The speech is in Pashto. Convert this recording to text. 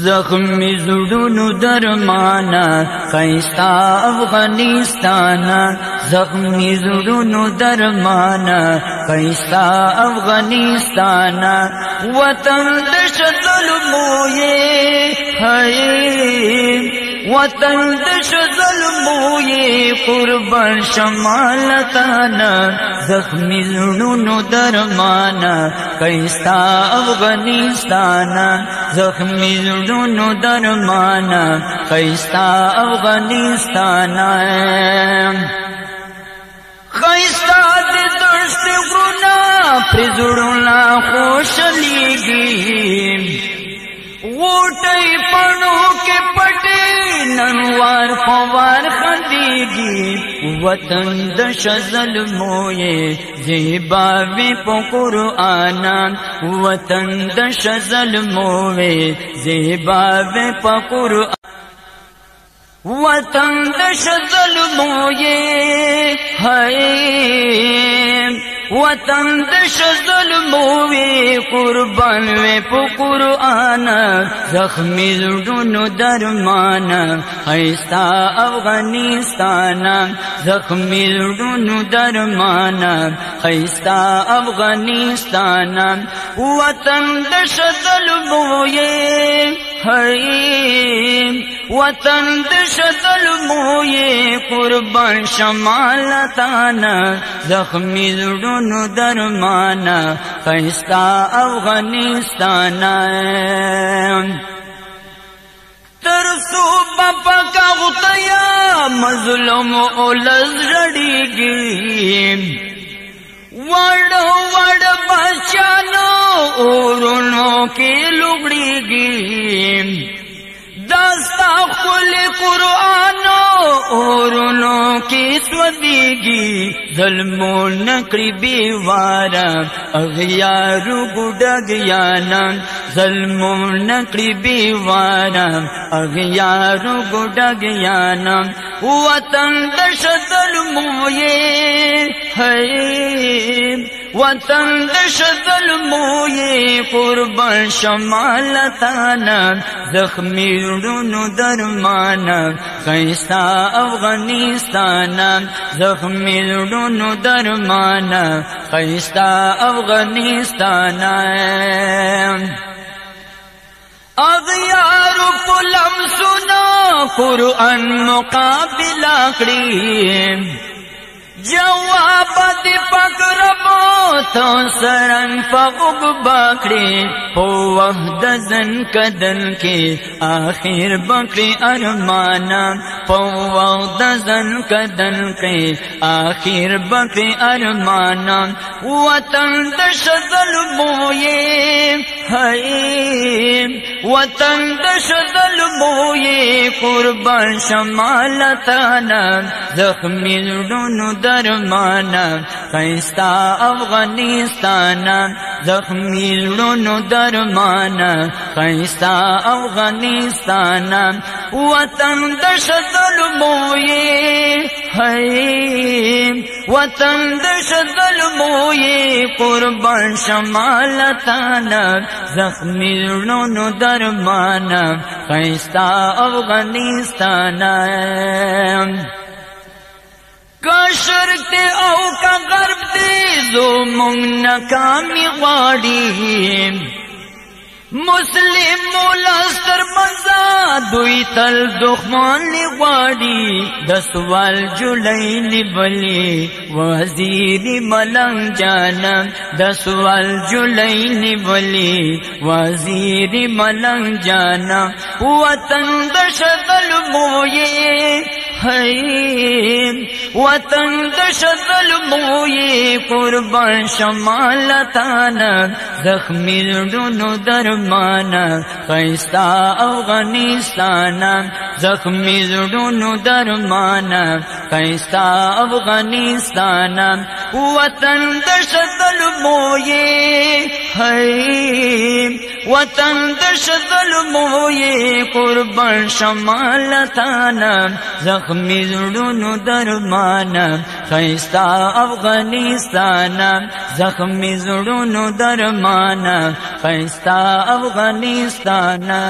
زخمی زړونو درمانا خیستا افغانستانا زخمی زړونو درمانا خیستا افغانستانا وطن دش ظلمو یہ ہے وطن دش ظلمو یہ قربان شمالتانا زخمی زړونو درمانا خیستا افغانستانا زخمی زړونو درمانا خیستا افغانستانا خیستا د دشت غرونا پر زړونا خوشلیږي غوټۍ پڼو کې پټې ننوار فوار خندیږي وطن د ظلمو یې زیباوي په قرآن وطن د ظلمو یې زیباوي په قرآن وطن د ظلمو یې ہے وطن د ظلمو وی قربان وی په قرآن زخمی زړونو درمانا خیستا افغانستانا زخمی زړونو درمانا خیستا افغانستانا وطن د ظلمو یې ہے وطن د ظلمو یې قربان شمالتانا زخمی زړونو درمانا خیستا افغانستانا ترسو بپکا غطیا مظلوم اولز رڑیگی وڑ وڑ بچانو اورونو کی لگڑیگی داستا خل قرآنو اورونو کی سودیگی ظلمو نکڑی بیوارا اغیارو گڈگیانا ظلمو نکڑی بیوارا اغیارو گڈگیانا وطن دش ظلمو یہ ہے وطن دش ظلمو یہ قربان شمالتانا زخمی زړونو درمانا خیستا افغانستانا زخمی زړونو درمانا خیستا افغانستانا اغیارو پلم سنا قرآن مقابلہ کړي جواب دی پکربو تو سرنگ فغب باکڑی پو وحد زن کدل کی آخر بکڑی ارمانا پو وحد زن کدل کی آخر بکڑی ارمانا وطن دش ظلمو یہ ہے وطن دش ظلمو یہ قربان شمالتانا زخمی زړونو درمانا خیستا افغانستانا زخمی زړونو درمانا خیستا افغانستانا وطن دش ظلمو یہ ہے وطن دش ظلمو یہ قربان شمالتانا زخمی زړونو درمانا خیستا افغانستانا کا شرق او کا غرب دی زو مونږ ناکامی غواړي مسلم مولستر مزا دوی تل دخمان غواړي د سوال جولای نیولی وزیر ملنګ جانا د سوال جولای نیولی وزیر ملنګ جانا وطن د ظلمو یې ہے وطن دش ظلمو یہ قربان شمالتانا زخمی زړونو درمانا خیستا افغانستانا زخمی زړونو درمانا خیستا افغانستانا وطن دش ظلمو یہ ہے वतन दश ظلمو ये कुर्बान शमालताना जख्मी जुड़ूनु दरमाना खैस्ता अफगानिस्ताना जख्मी जुड़ूनु दरमाना खैस्ता अफगानिस्ताना